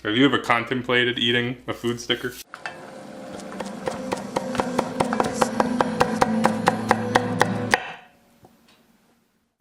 Have you ever contemplated eating a food sticker?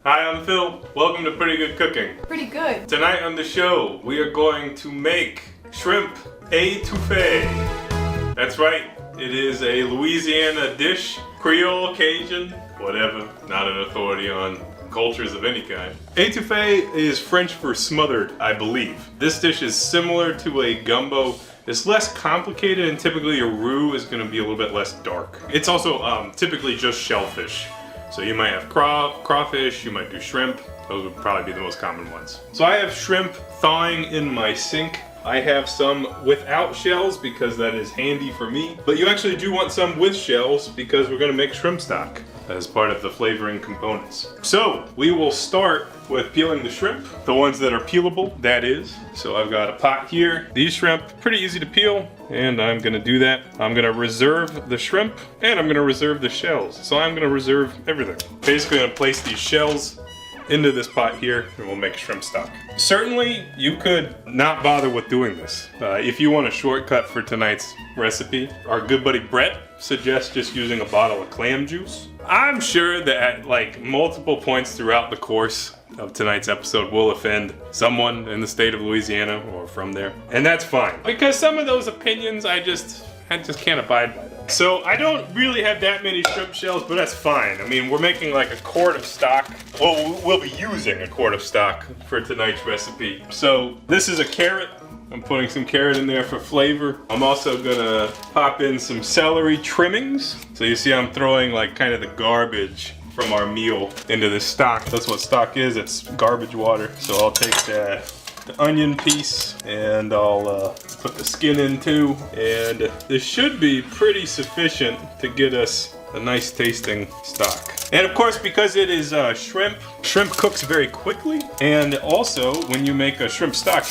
Hi, I'm Phil. Welcome to Pretty Good Cooking. Pretty good. Tonight on the show, we are going to make shrimp etouffee. That's right, it is a Louisiana dish, Creole, Cajun, whatever, not an authority on cultures of any kind. Etouffee is French for smothered, I believe. This dish is similar to a gumbo. It's less complicated, and typically your roux is going to be a little bit less dark. It's also typically just shellfish. So you might have crawfish, you might do shrimp. Those would probably be the most common ones. So I have shrimp thawing in my sink. I have some without shells because that is handy for me. But you actually do want some with shells because we're gonna make shrimp stock as part of the flavoring components. So we will start with peeling the shrimp, the ones that are peelable, that is. So I've got a pot here. These shrimp, pretty easy to peel, and I'm gonna do that. I'm gonna reserve the shrimp, and I'm gonna reserve the shells. So I'm gonna reserve everything. Basically gonna place these shells into this pot here, and we'll make shrimp stock. Certainly, you could not bother with doing this. If you want a shortcut for tonight's recipe, our good buddy Brett suggests just using a bottle of clam juice. I'm sure that at like multiple points throughout the course of tonight's episode will offend someone in the state of Louisiana or from there, and that's fine, because some of those opinions I just can't abide by them. So I don't really have that many shrimp shells, but that's fine. I mean, we're making like a quart of stock. Well, we'll be using a quart of stock for tonight's recipe. So this is a carrot. I'm putting some carrot in there for flavor. I'm also gonna pop in some celery trimmings. So you see I'm throwing like kind of the garbage from our meal into this stock. That's what stock is, it's garbage water. So I'll take the onion piece and I'll put the skin in too. And this should be pretty sufficient to get us a nice tasting stock. And of course, because it is shrimp cooks very quickly. And also, when you make a shrimp stock,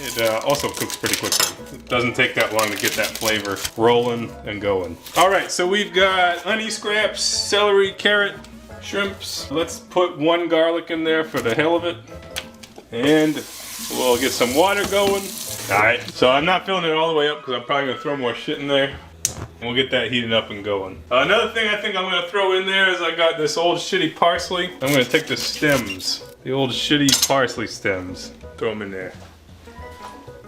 it also cooks pretty quickly. It doesn't take that long to get that flavor rolling and going. All right, so we've got onion scraps, celery, carrot, shrimps. Let's put one garlic in there for the hell of it. And we'll get some water going. All right, so I'm not filling it all the way up because I'm probably gonna throw more shit in there. And we'll get that heating up and going. Another thing I think I'm gonna throw in there is I got this old shitty parsley. I'm gonna take the stems, the old shitty parsley stems, throw them in there.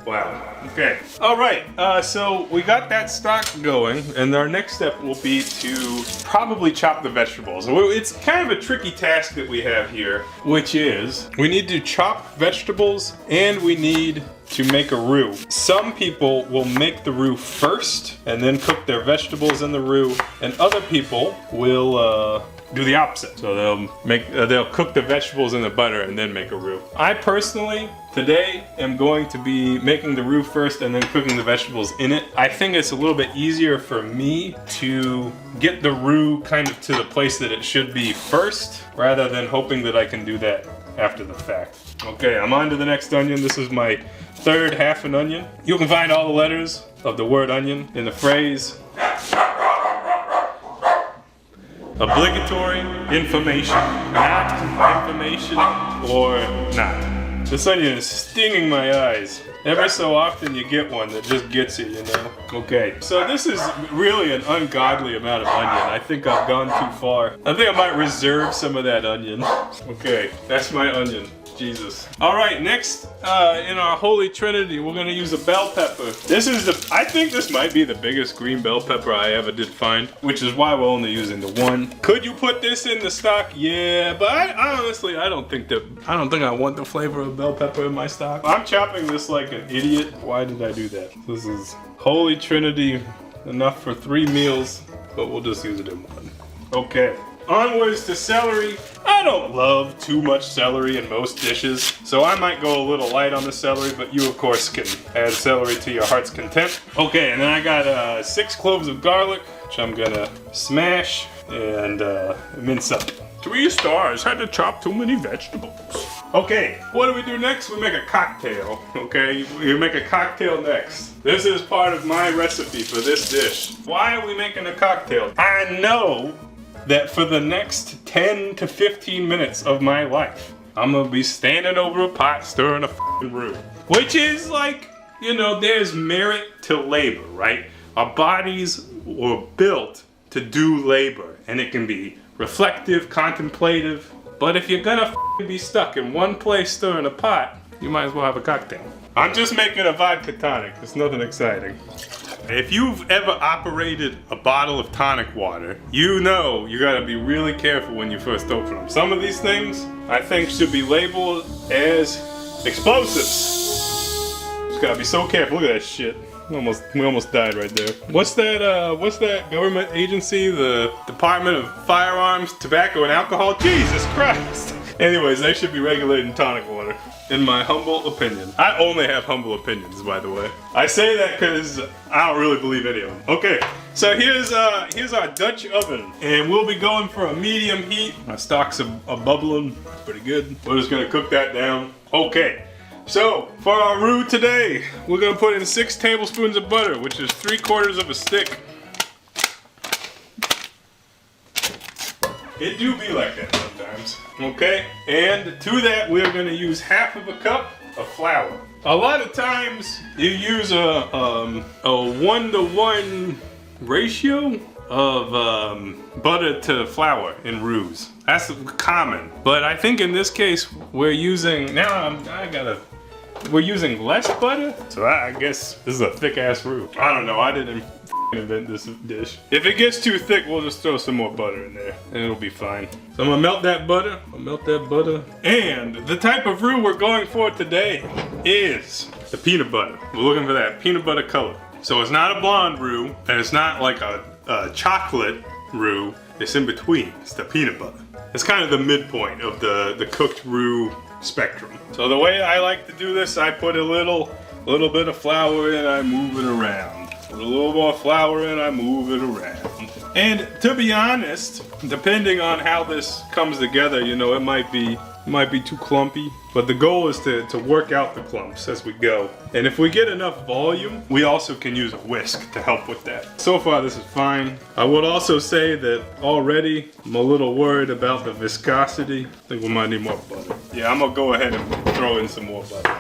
Wow, okay. All right, so we got that stock going, and our next step will be to probably chop the vegetables. It's kind of a tricky task that we have here, which is we need to chop vegetables and we need to make a roux. Some people will make the roux first and then cook their vegetables in the roux, and other people will do the opposite. So they'll cook the vegetables in the butter and then make a roux. I personally, today, am going to be making the roux first and then cooking the vegetables in it. I think it's a little bit easier for me to get the roux kind of to the place that it should be first, rather than hoping that I can do that after the fact. Okay, I'm on to the next onion. This is my third half an onion. You can find all the letters of the word onion in the phrase obligatory information, not information or not. This onion is stinging my eyes. Every so often you get one that just gets you, you know? Okay, so this is really an ungodly amount of onion. I think I've gone too far. I think I might reserve some of that onion. Okay, that's my onion. Jesus. All right, next in our holy trinity, we're gonna use a bell pepper. I think this might be the biggest green bell pepper I ever did find, which is why we're only using the one. Could you put this in the stock? Yeah, but I honestly, I don't think I want the flavor of bell pepper in my stock. I'm chopping this like an idiot. Why did I do that? This is holy trinity, enough for 3 meals, but we'll just use it in one. Okay. Onwards to celery. I don't love too much celery in most dishes, so I might go a little light on the celery, but you of course can add celery to your heart's content. Okay, and then I got 6 cloves of garlic, which I'm gonna smash and mince up. 3 stars, had to chop too many vegetables. Okay, what do we do next? We make a cocktail, okay? We make a cocktail next. This is part of my recipe for this dish. Why are we making a cocktail? I know that for the next 10 to 15 minutes of my life, I'm gonna be standing over a pot stirring a f***ing roux. Which is like, you know, there's merit to labor, right? Our bodies were built to do labor, and it can be reflective, contemplative, but if you're gonna be stuck in one place stirring a pot, you might as well have a cocktail. I'm just making a vodka tonic. It's nothing exciting. If you've ever operated a bottle of tonic water, you know you gotta be really careful when you first open them. Some of these things, I think, should be labeled as explosives. Just gotta be so careful. Look at that shit. We almost died right there. What's that government agency? The Department of Firearms, Tobacco, and Alcohol? Jesus Christ! Anyways, they should be regulating tonic water, in my humble opinion. I only have humble opinions, by the way. I say that because I don't really believe any of them. Okay, so here's our Dutch oven, and we'll be going for a medium heat. My stocks are bubbling pretty good. We're just gonna cook that down. Okay. So, for our roux today, we're gonna put in 6 tablespoons of butter, which is 3/4 of a stick. It do be like that sometimes, okay? And to that, we're gonna use 1/2 cup of flour. A lot of times, you use a 1-to-1 ratio of butter to flour in roux. That's common, but I think in this case, we're using, we're using less butter, so I guess this is a thick ass roux. I don't know, I didn't invent this dish. If it gets too thick, we'll just throw some more butter in there and it'll be fine. So I'm gonna melt that butter, And the type of roux we're going for today is the peanut butter. We're looking for that peanut butter color. So it's not a blonde roux, and it's not like a chocolate roux. It's in between, it's the peanut butter. It's kind of the midpoint of the cooked roux spectrum. So the way I like to do this, I put a little bit of flour in, I move it around. Put a little more flour in, I move it around. And to be honest, depending on how this comes together, you know, it might be too clumpy, but the goal is to work out the clumps as we go. And if we get enough volume, we also can use a whisk to help with that. So far this is fine. I would also say that already I'm a little worried about the viscosity. I think we might need more butter. Yeah, I'm gonna go ahead and throw in some more butter.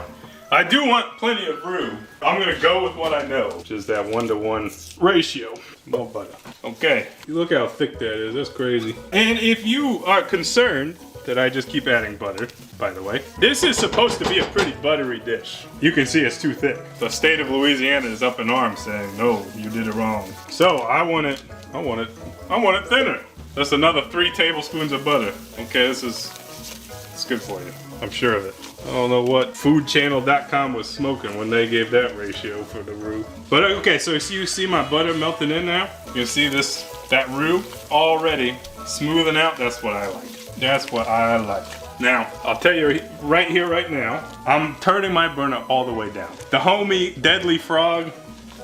I do want plenty of roux. I'm gonna go with what I know, which is that 1-to-1 ratio. More butter. Okay, look how thick that is, that's crazy. And if you are concerned that I just keep adding butter, by the way, this is supposed to be a pretty buttery dish. You can see it's too thick. The state of Louisiana is up in arms saying, no, you did it wrong. So I want it thinner. That's another 3 tablespoons of butter. Okay, it's good for you. I'm sure of it. I don't know what foodchannel.com was smoking when they gave that ratio for the roux. But okay, so you see my butter melting in now? You can see that roux already smoothing out. That's what I like. That's what I like. Now, I'll tell you right here, right now, I'm turning my burner all the way down. The homie Deadly Frog,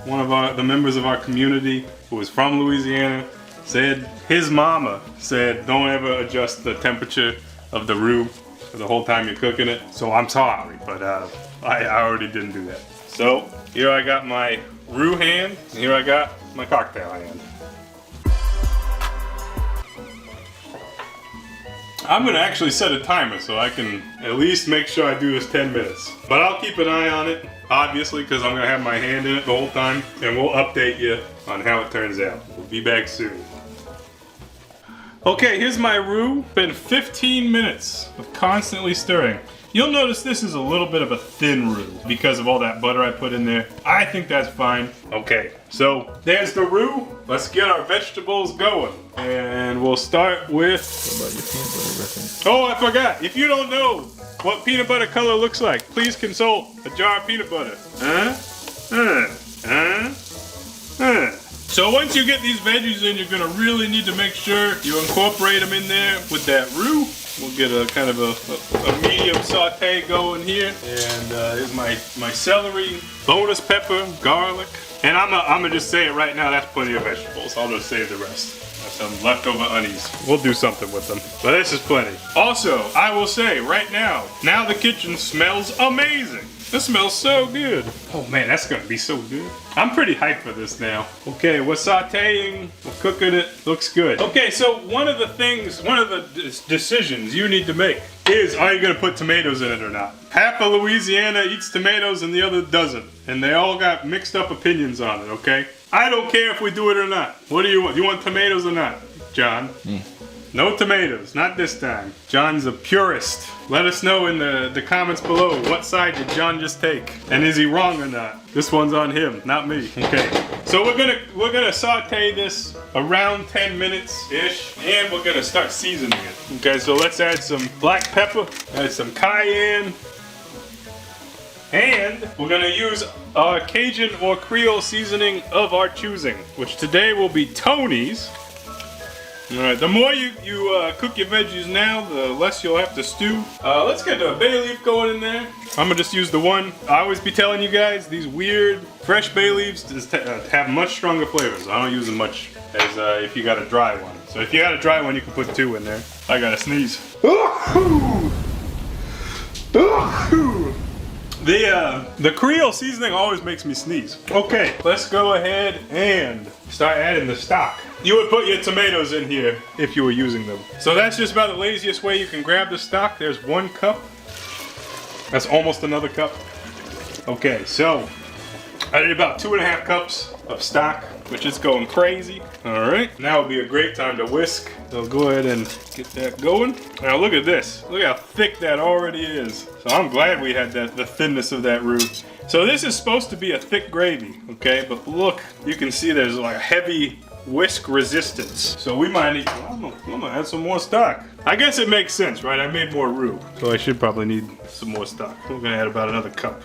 one of the members of our community who is from Louisiana, said his mama said don't ever adjust the temperature of the roux for the whole time you're cooking it. So I'm sorry, but I already didn't do that. So here I got my roux hand, and here I got my cocktail hand. I'm gonna actually set a timer so I can at least make sure I do this 10 minutes. But I'll keep an eye on it, obviously, because I'm gonna have my hand in it the whole time, and we'll update you on how it turns out. We'll be back soon. Okay, here's my roux. Been 15 minutes of constantly stirring. You'll notice this is a little bit of a thin roux because of all that butter I put in there. I think that's fine. Okay, so there's the roux. Let's get our vegetables going. And we'll start with... Oh, I forgot. If you don't know what peanut butter color looks like, please consult a jar of peanut butter. So once you get these veggies in, you're gonna really need to make sure you incorporate them in there with that roux. We'll get a kind of a medium saute going here. And here's my celery, bonus pepper, garlic. And I'm gonna just say it right now, that's plenty of vegetables. I'll just save the rest. That's some leftover onions. We'll do something with them. But this is plenty. Also, I will say right now the kitchen smells amazing. This smells so good. Oh man, that's gonna be so good. I'm pretty hyped for this now. Okay, we're sauteing, we're cooking it, looks good. Okay, so one of the decisions you need to make is, are you gonna put tomatoes in it or not? Half of Louisiana eats tomatoes and the other doesn't. And they all got mixed up opinions on it, okay? I don't care if we do it or not. What do you want? Do you want tomatoes or not, John? No tomatoes, not this time. John's a purist. Let us know in the comments below, what side did John just take? And is he wrong or not? This one's on him, not me. Okay, so we're gonna saute this around 10 minutes-ish, and we're gonna start seasoning it. Okay, so let's add some black pepper, add some cayenne, and we're gonna use our Cajun or Creole seasoning of our choosing, which today will be Tony's. Alright, the more you cook your veggies now, the less you'll have to stew. Let's get the bay leaf going in there. I'm gonna just use the one. I always be telling you guys, these weird fresh bay leaves just have much stronger flavors. I don't use them much as if you got a dry one. So if you got a dry one, you can put 2 in there. I gotta sneeze. The Creole seasoning always makes me sneeze. Okay, let's go ahead and start adding the stock. You would put your tomatoes in here if you were using them. So that's just about the laziest way you can grab the stock. There's 1 cup. That's almost another cup. Okay, so I did about 2.5 cups of stock, which is going crazy. All right, now would be a great time to whisk. So go ahead and get that going. Now look at this. Look how thick that already is. So I'm glad we had the thinness of that roux. So this is supposed to be a thick gravy, okay? But look, you can see there's like a heavy whisk resistance. So we might need, I'm gonna add some more stock. I guess it makes sense, right? I made more roux, so I should probably need some more stock. We're gonna add about another cup.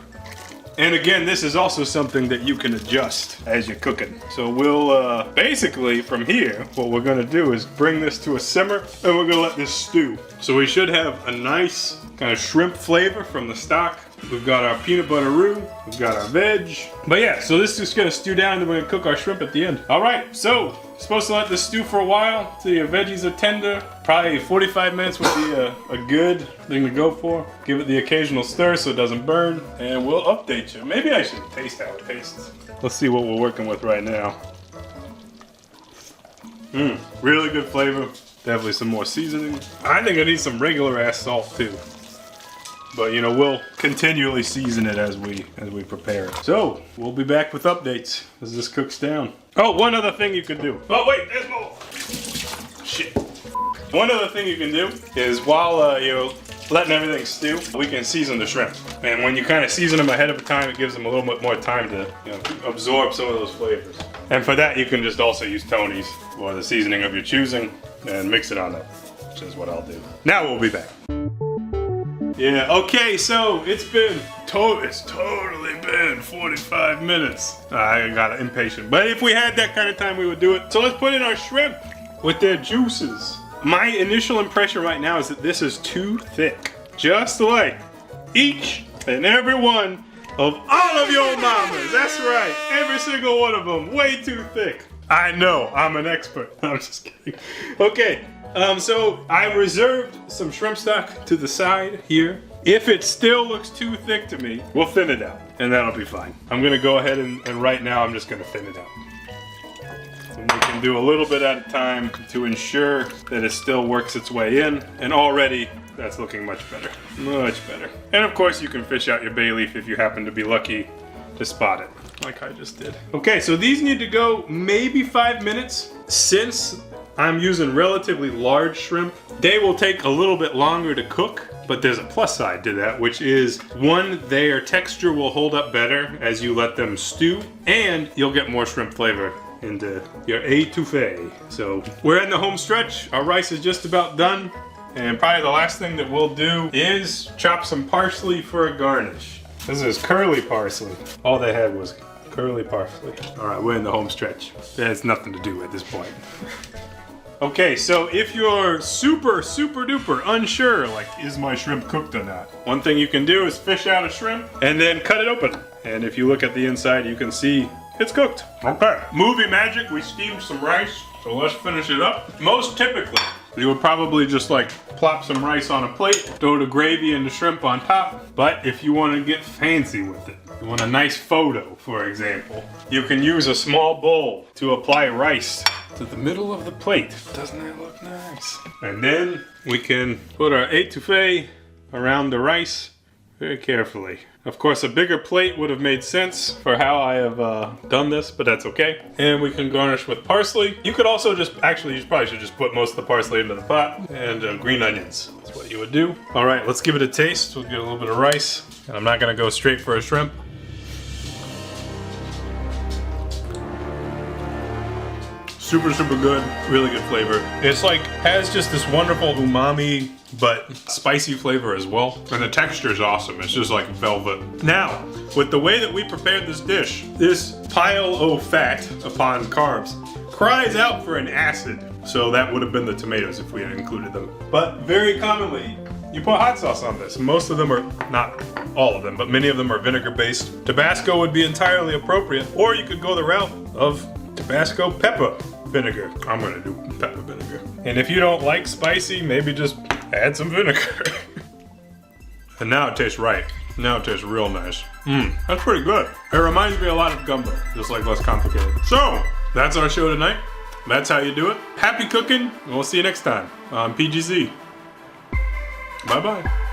And again, this is also something that you can adjust as you're cooking. So we'll, basically from here, what we're gonna do is bring this to a simmer and we're gonna let this stew. So we should have a nice kind of shrimp flavor from the stock. We've got our peanut butter roux, we've got our veg. But yeah, so this is just gonna stew down and we're gonna cook our shrimp at the end. All right, so supposed to let this stew for a while till your veggies are tender. Probably 45 minutes would be a good thing to go for. Give it the occasional stir so it doesn't burn, and we'll update you. Maybe I should taste how it tastes. Let's see what we're working with right now. Really good flavor. Definitely some more seasoning. I think I need some regular ass salt too. But you know, we'll continually season it as we prepare it. So we'll be back with updates as this cooks down. Oh, one other thing you can do. Oh wait, there's more. Shit. One other thing you can do is while you're letting everything stew, we can season the shrimp. And when you kind of season them ahead of time, it gives them a little bit more time to absorb some of those flavors. And for that, you can just also use Tony's or the seasoning of your choosing and mix it on up, which is what I'll do. Now we'll be back. Yeah, okay, so it's totally been 45 minutes. I got impatient, but if we had that kind of time, we would do it. So let's put in our shrimp with their juices. My initial impression right now is that this is too thick. Just like each and every one of all of your mamas. That's right, every single one of them, way too thick. I know, I'm an expert. I'm just kidding. Okay. So I reserved some shrimp stock to the side here. If it still looks too thick to me, we'll thin it out, and that'll be fine. I'm gonna go ahead and right now I'm just gonna thin it out. And we can do a little bit at a time to ensure that it still works its way in, and already that's looking much better. Much better. And of course you can fish out your bay leaf if you happen to be lucky to spot it, like I just did. Okay, so these need to go maybe 5 minutes. Since I'm using relatively large shrimp, they will take a little bit longer to cook, but there's a plus side to that, which is one, their texture will hold up better as you let them stew, and you'll get more shrimp flavor into your etouffee. So we're in the home stretch. Our rice is just about done, and probably the last thing that we'll do is chop some parsley for a garnish. This is curly parsley. All they had was curly parsley. All right, we're in the home stretch. That has nothing to do at this point. Okay, so if you're super duper unsure, like, is my shrimp cooked or not? One thing you can do is fish out a shrimp and then cut it open. And if you look at the inside, you can see it's cooked. Okay, movie magic, we steamed some rice, so let's finish it up. Most typically, you would probably just like plop some rice on a plate, throw the gravy and the shrimp on top. But if you want to get fancy with it, You want a nice photo, for example. You can use a small bowl to apply rice to the middle of the plate. Doesn't that look nice? And then we can put our etouffee around the rice very carefully. Of course, a bigger plate would have made sense for how I have done this, but that's okay. And we can garnish with parsley. You could also just, actually, you probably should just put most of the parsley into the pot and green onions. That's what you would do. All right, let's give it a taste. We'll get a little bit of rice. And I'm not gonna go straight for a shrimp. Super, super good, really good flavor. It's like, has just this wonderful umami, but spicy flavor as well. And the texture is awesome, it's just like velvet. Now, with the way that we prepared this dish, this pile of fat upon carbs cries out for an acid. So that would have been the tomatoes if we had included them. But very commonly, you put hot sauce on this. Most of them are, not all of them, but many of them are vinegar based. Tabasco would be entirely appropriate, or you could go the route of Tabasco pepper vinegar. I'm gonna do pepper vinegar. And if you don't like spicy, maybe just add some vinegar. And now it tastes right. Now it tastes real nice. That's pretty good. It reminds me a lot of gumbo, just like less complicated. So, that's our show tonight. That's how you do it. Happy cooking, and we'll see you next time on PGC. Bye-bye.